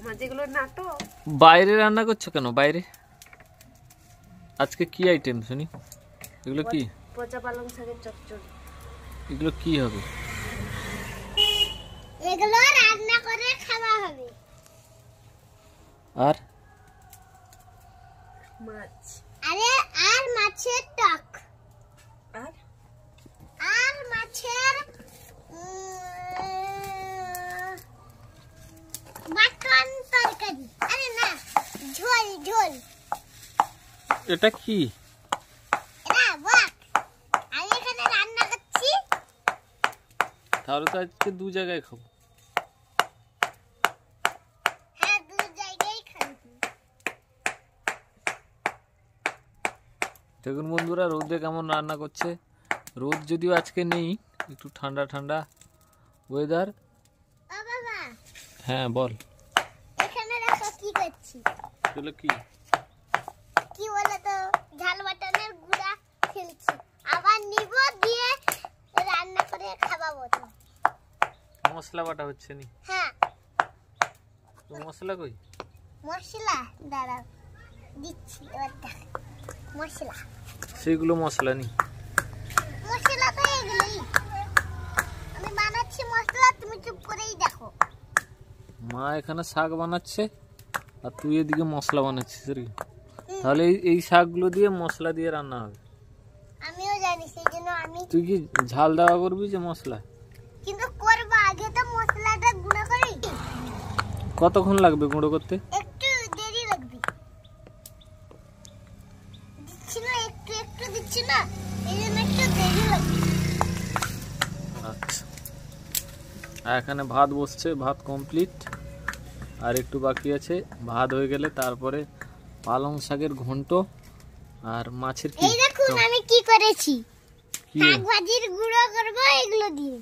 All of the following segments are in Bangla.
তোমার যেগুলো নাটক। বাইরে রান্না করছো কেন? বাইরে আজকে কি আইটেম শুনি? এগুলো কি? পচা পালং শাকের চচ্চড়ি। এগুলো কি হবে? এগুলো রান্না করে খাওয়া হবে। আর মাছ। আরে আর মাছের টক। আর মাছের মাটন তরকারি। আরে না, ঝোল ঝোল। এটা কি? এটা বাক। আমি এখানে রান্না করছি। তাহলে তো আজকে দু জায়গায় খাবো। হ্যাঁ, দু জায়গায় খাবো। দেখুন বন্ধুরা, রোদে কেমন রান্না করছে। রোদ যদিও আজকে নেই, একটু ঠান্ডা ঠান্ডা ওয়েদার। ও বাবা, হ্যাঁ বল। এখানে দেখো কি করছি। এগুলো কি? কি বলে তো, ঝাল বাটনের গুঁড়া ফেলছি। আবার নিব, দিয়ে রান্না করে খাওয়াবো। তো মশলা বাটা হচ্ছে নি? হ্যাঁ। তো মশলা কই? মশলা দাঁড়াও, দিচ্ছি। এবার দেখ মশলা। সেগুলো মশলা নি? মশলা তো এগুলোই। আমি বানাচ্ছি মশলা, তুমি চুপ করেই দেখো। মা এখানে শাক বানাচ্ছে আর তুই এদিকে মশলা বানাচ্ছিস। তাহলে এই শাকগুলো দিয়ে মশলা দিয়ে রান্না হবে? আমিও জানি, সেই জন্য আমি। তুই কি ঝাল দেওয়া করবি যে মশলা? কিন্তু করবো, আগে তো মশলাটা গুঁড়ো করি। কতক্ষণ লাগবে গুঁড়ো করতে? একটু দেরি লাগবে। দিচ্ছি না, একটু একটু দিচ্ছি না, এই জন্য একটু দেরি লাগবে। আচ্ছা, আর এখানে ভাত বসছে, ভাত কমপ্লিট, আর একটু বাকি আছে। ভাত হয়ে গেলে তারপরে পালং শাকের ঘন্ট আর মাছের কি। এই দেখুন আমি কি করেছি। কি? শাক ভাজির গুঁড়ো করবো এগুলো দিয়ে।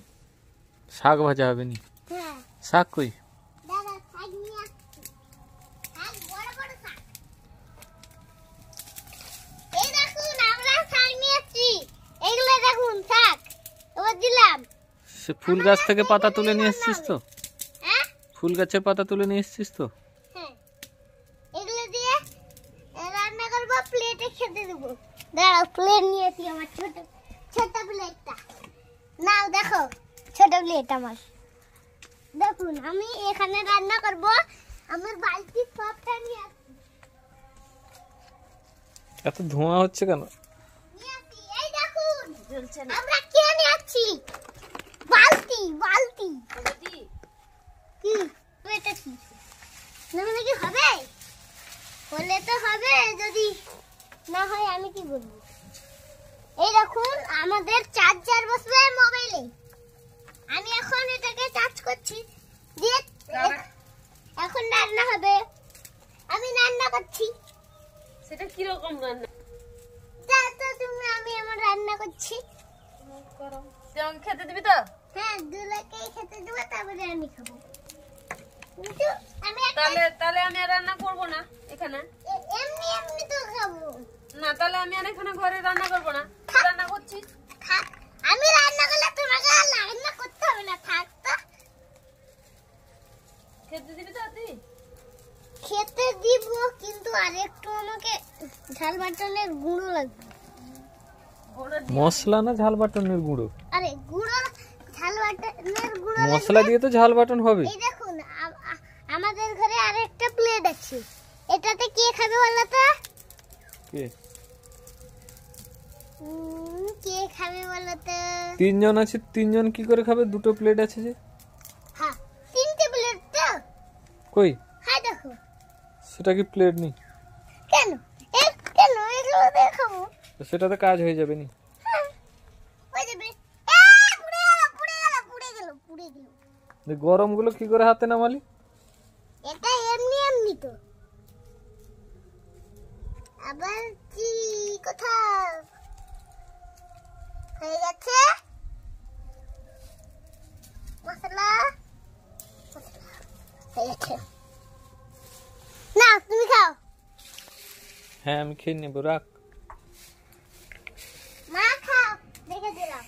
শাক ভাজা হবে নি? হ্যাঁ। শাক কই? দাদা শাক নিয়ে আসছি। শাক বড় বড় শাক। এই দেখুন আমরা শাক নিয়ে আসছি। এগুলো দেখুন শাক। এবার দিলাম। সে ফুল গাছ থেকে পাতা তুলে নিয়ে এসেছিস তো? হ্যাঁ ফুল গাছের পাতা তুলে নিয়ে এসেছিস তো? হ্যাঁ। এগুলো দিয়ে রান্না করবো, প্লেটে খেতে দেবো। দাঁড়াও, প্লেট নিয়েছি আমার, ছোট ছোট প্লেটটা। নাও দেখো, ছোট প্লেট আমার। দেখুন আমি এখানে রান্না করব। আমার বালতি সবটা নিয়ে আসছি। এত ধোঁয়া হচ্ছে কেন? নিয়ে আসছি, এই দেখুন জ্বলছে না। আমরা কে নিয়ে আসছি? বালতি বালতি। কি এটা কি? না কি হবে? হলে তো হবে, যদি না হয় আমি কি বলবো। এই দেখুন আমাদের চার্জার বসবে মোবাইলে। আমি এখন এটাকে চার্জ করছি, দিয়ে এখন রান্না হবে। আমি রান্না করছি। সেটা কি রকম রান্না? আমি আমার রান্না করছি। তেমন খেতে দিবি তো? হ্যাঁ, দুলাকে খেতে দেবো, তারপরে আমি খাবো। কিন্তু আমি তাহলে আমি আর রান্না করব না এখানে। এমনি এমনি তো খাবো না, তাহলে আমি আর এখানে ঘরে রান্না করব না। রান্না করছিস? থাক। আমি রান্না করলে তোমাকে আর রান্না করতে হবে না, থাক তো। খেতে দিবি তো তুই? খেতে দিব, কিন্তু আরেকটু আমাকে ঝাল বাটনের গুঁড়ো লাগবে। মশলা না ঝাল বাটনের গুঁড়ো? আরে গুঁড়ো, ঝাল বাটনের গুঁড়ো মশলা দিয়ে তো ঝাল বাটন হবে। এই দেখুন আমাদের ঘরে আরেকটা প্লেট আছে। এটাতে কে খাবে বলো তো? কে? কে খাবে বলো তো? তিনজন আছে, তিনজন কি করে খাবে? দুটো প্লেট আছে যে। হ্যাঁ, তিনটে প্লেট তো। কই? হ্যাঁ দেখো। সেটা কি প্লেট নেই? কেন কেন এগুলো দিয়ে খাবো? সেটাতে কাজ হয়ে যাবে নি? হ্যাঁ, হয়ে যাবে। পুড়ে গেল। গরম গুলো কি করে হাতে নামালি? এটা এমনি এমনি তো। আবার কি কথা হয়ে গেছে? মশলা হয়ে গেছে। না তুমি খাও। হ্যাঁ আমি খেয়ে নেবো, রাখ। মা খাও, দেখে দিলাম।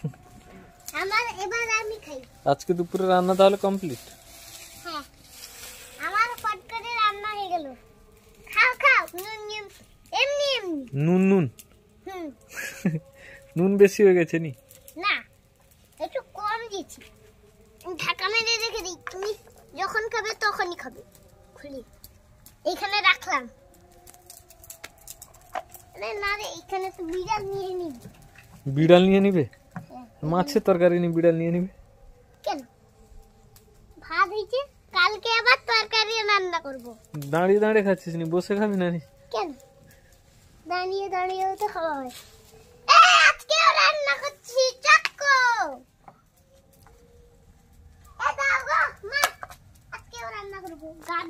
আমার এবার আমি খাই। আজকে দুপুরে রান্না তাহলে কমপ্লিট? হ্যাঁ, আমার পট করে নুন নুন হুম নুন বেশি হয়ে গেছে নি? না, একটু কম দিয়েছি। ঢাকা মেরে রেখে দিই, তুমি যখন খাবে তখনই খাবে। খুলি এখানে রাখলাম। আরে না রে, এখানে তো বিড়াল নিয়ে নিবি। বিড়াল নিয়ে নিবে? মাছের তরকারি নি বিড়াল নিয়ে নিবে কেন? ভাত হয়েছে, কালকে আবার তরকারি রান্না করব। দাঁড়িয়ে দাঁড়িয়ে খাচ্ছিস নি, বসে খাবি না নি? কেন? দাঁড়িয়ে দাঁড়িয়েও তো খাওয়া হয়। আজকেও রান্না করছি, চাক্কো। দাও গো মা, আজকেও রান্না করবো। গান